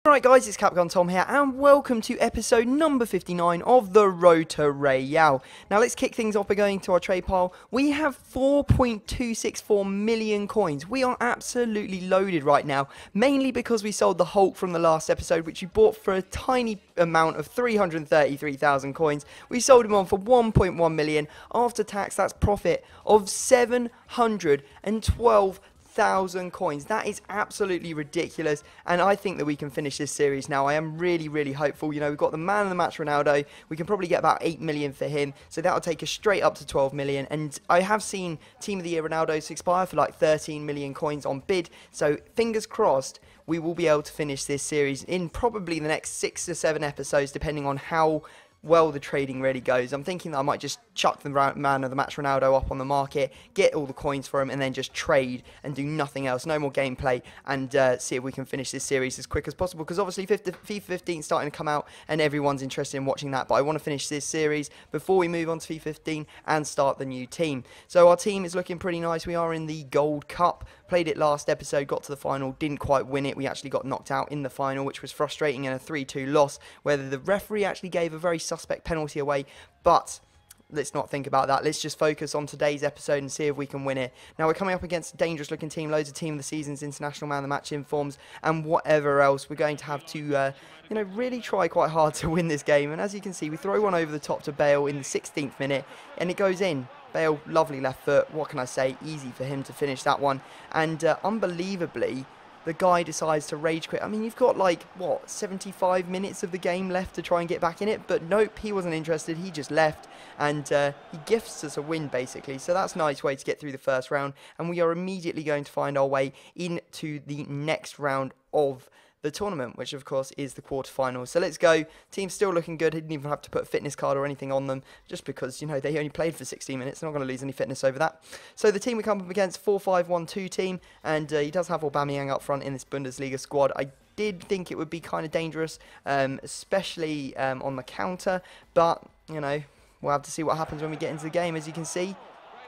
Alright guys, it's Capcom Tom here, and welcome to episode number 59 of the Rotor Royale. Now let's kick things off by going to our trade pile. We have 4.264 million coins. We are absolutely loaded right now, mainly because we sold the Hulk from the last episode, which we bought for a tiny amount of 333,000 coins. We sold him on for 1.1 million. After tax, that's profit of 712,000 coins. That is absolutely ridiculous, and I think that we can finish this series now. I am really hopeful. You know, we've got the man of the match Ronaldo. We can probably get about 8 million for him, so that'll take us straight up to 12 million. And I have seen Team of the Year Ronaldo's expire for like 13 million coins on bid, so fingers crossed we will be able to finish this series in probably the next 6 to 7 episodes, depending on how well the trading really goes. I'm thinking that I might just chuck the man of the match Ronaldo up on the market, get all the coins for him, and then just trade and do nothing else, no more gameplay, and see if we can finish this series as quick as possible, because obviously FIFA 15 is starting to come out and everyone's interested in watching that, but I want to finish this series before we move on to FIFA 15 and start the new team. So our team is looking pretty nice. We are in the Gold Cup, played it last episode, got to the final, didn't quite win it. We actually got knocked out in the final, which was frustrating, in a 3-2 loss, where the referee actually gave a very suspect penalty away, but let's not think about that. Let's just focus on today's episode and see if we can win it. Now, we're coming up against a dangerous looking team, loads of Team of the Seasons, International Man of the Match informs, and whatever else. We're going to have to, you know, really try quite hard to win this game. And as you can see, we throw one over the top to Bale in the 16th minute, and it goes in. Bale, lovely left foot. What can I say? Easy for him to finish that one. And unbelievably, the guy decides to rage quit. I mean, you've got like, what, 75 minutes of the game left to try and get back in it? But nope, he wasn't interested. He just left, and he gifts us a win, basically. So that's a nice way to get through the first round. And we are immediately going to find our way into the next round of the tournament, which of course is the quarterfinals. So let's go. Team's still looking good. Didn't even have to put a fitness card or anything on them, just because, you know, they only played for 16 minutes. They're not going to lose any fitness over that. So the team we come up against, 4-5-1-2 team, and he does have Aubameyang up front in this Bundesliga squad. I did think it would be kind of dangerous, especially on the counter, but, you know, we'll have to see what happens when we get into the game. As you can see,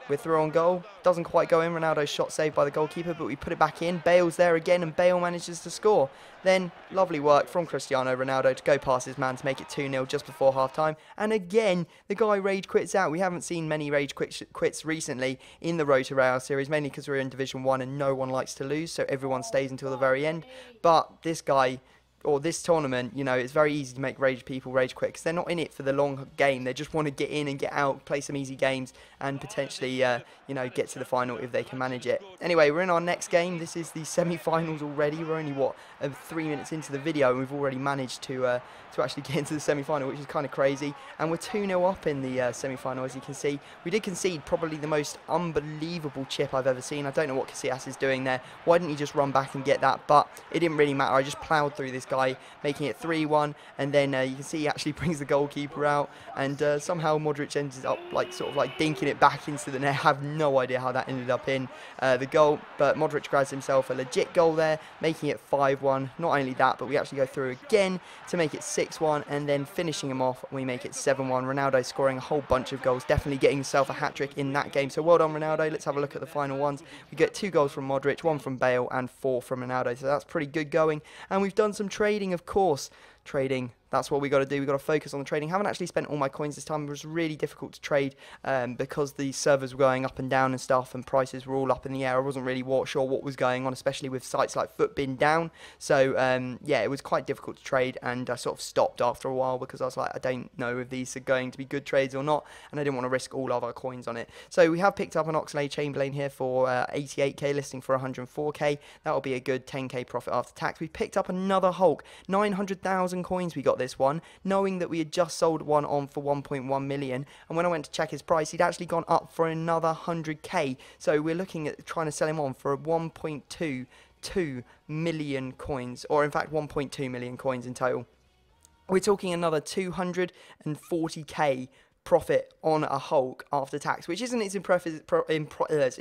we're through on goal. Doesn't quite go in. Ronaldo's shot saved by the goalkeeper, but we put it back in. Bale's there again, and Bale manages to score. Then, lovely work from Cristiano Ronaldo to go past his man to make it 2-0 just before half-time. And again, the guy rage quits out. We haven't seen many rage quits recently in the Rotor Royale series, mainly because we're in Division 1 and no one likes to lose, so everyone stays until the very end. But this guy, or this tournament, you know, it's very easy to make people rage quit, because they're not in it for the long game. They just want to get in and get out, play some easy games, and potentially, you know, get to the final if they can manage it. Anyway, we're in our next game. This is the semi-finals already. We're only, what, 3 minutes into the video, and we've already managed to actually get into the semi-final, which is kind of crazy. And we're 2-0 up in the semi-final, as you can see. We did concede probably the most unbelievable chip I've ever seen. I don't know what Casillas is doing there. Why didn't he just run back and get that? But it didn't really matter. I just ploughed through this guy, making it 3-1, and then you can see he actually brings the goalkeeper out, and somehow Modric ends up sort of dinking it back into the net. I have no idea how that ended up in the goal, but Modric grabs himself a legit goal there, making it 5-1. Not only that, but we actually go through again to make it 6-1, and then finishing him off, we make it 7-1. Ronaldo scoring a whole bunch of goals, definitely getting himself a hat-trick in that game, so well done Ronaldo. Let's have a look at the final ones. We get 2 goals from Modric, 1 from Bale, and 4 from Ronaldo, so that's pretty good going. And we've done some trading, of course. Trading, that's what we got to do. We've got to focus on the trading. Haven't actually spent all my coins this time. It was really difficult to trade because the servers were going up and down and stuff, and prices were all up in the air. I wasn't really sure what was going on, especially with sites like Footbin down. So yeah, it was quite difficult to trade, and I sort of stopped after a while, because I was like, I don't know if these are going to be good trades or not, and I didn't want to risk all of our coins on it. So we have picked up an Oxlade Chamberlain here for 88k, listing for 104k. That will be a good 10k profit after tax. We picked up another Hulk, 900,000 coins we got this one, knowing that we had just sold one on for 1.1 million, and when I went to check his price, he'd actually gone up for another 100k, so we're looking at trying to sell him on for 1.22 million coins, or in fact 1.2 million coins in total. We're talking another 240k profit on a Hulk after tax, which isn't as impressive as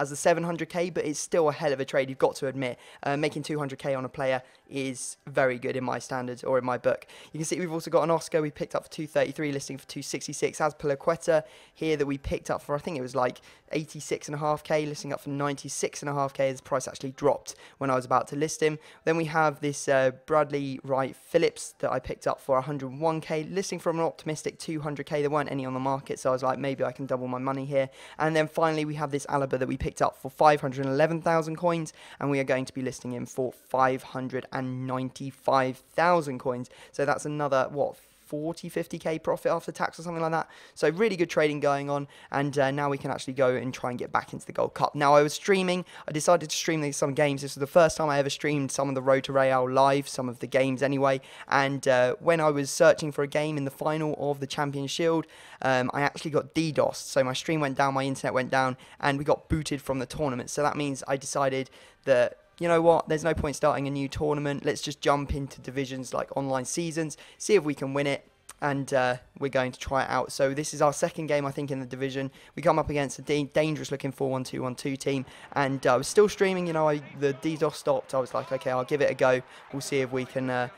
the 700k, but it's still a hell of a trade, you've got to admit. Making 200k on a player is very good in my standards, or in my book. You can see we've also got an Oscar we picked up for 233, listing for 266, as Palaqueta here that we picked up for, I think it was like 86.5k, listing up for 96.5k. His price actually dropped when I was about to list him. Then we have this Bradley Wright Phillips that I picked up for 101k, listing from an optimistic 200k. There weren't any on the market, so I was like, maybe I can double my money here. And then finally we have this Alaba that we picked up for 511,000 coins, and we are going to be listing him for 595,000 coins. So that's another, what, 50k profit after tax or something like that. So really good trading going on, and now we can actually go and try and get back into the Gold Cup. Now I was streaming, I decided to stream some games. This was the first time I ever streamed some of the Road to Real live, some of the games anyway, and when I was searching for a game in the final of the Champions Shield, I actually got DDoSed, so my stream went down, my internet went down, and we got booted from the tournament. So that means I decided that, you know what, there's no point starting a new tournament, let's just jump into divisions like online seasons, see if we can win it, and we're going to try it out. So this is our second game, I think, in the division. We come up against a dangerous looking 4-1-2-1-2 team, and I was still streaming, you know, the DDoS stopped. I was like, okay, I'll give it a go, we'll see if we can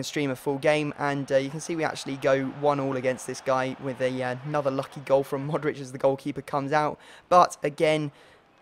stream a full game, and you can see we actually go 1-1 against this guy with another lucky goal from Modric as the goalkeeper comes out. But again,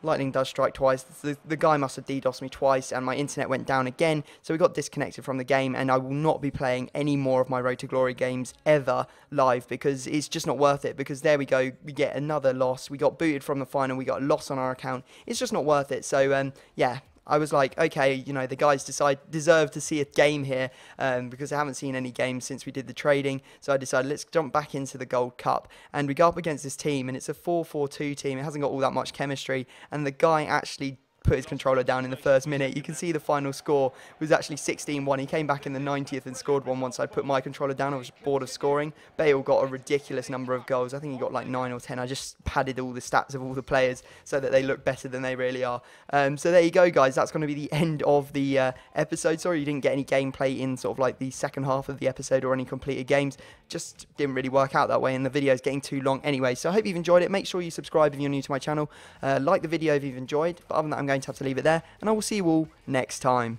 lightning does strike twice. The guy must have DDoSed me twice, and my internet went down again, so we got disconnected from the game, and I will not be playing any more of my Road to Glory games ever live, because it's just not worth it. Because there we go, we get another loss, we got booted from the final, we got a loss on our account. It's just not worth it. So yeah, I was like, okay, you know, the guys deserve to see a game here, because I haven't seen any games since we did the trading. So I decided, let's jump back into the Gold Cup, and we go up against this team, and it's a 4-4-2 team. It hasn't got all that much chemistry, and the guy actually put his controller down in the first minute. You can see the final score was actually 16-1. He came back in the 90th and scored one once I put my controller down. I was bored of scoring. Bale got a ridiculous number of goals. I think he got like 9 or 10. I just padded all the stats of all the players so that they look better than they really are. So there you go, guys. That's going to be the end of the episode. Sorry you didn't get any gameplay in sort of like the second half of the episode, or any completed games. Just didn't really work out that way, and the video is getting too long anyway. So I hope you've enjoyed it. Make sure you subscribe if you're new to my channel. Like the video if you've enjoyed. But other than that, I'm going to have to leave it there, and I will see you all next time.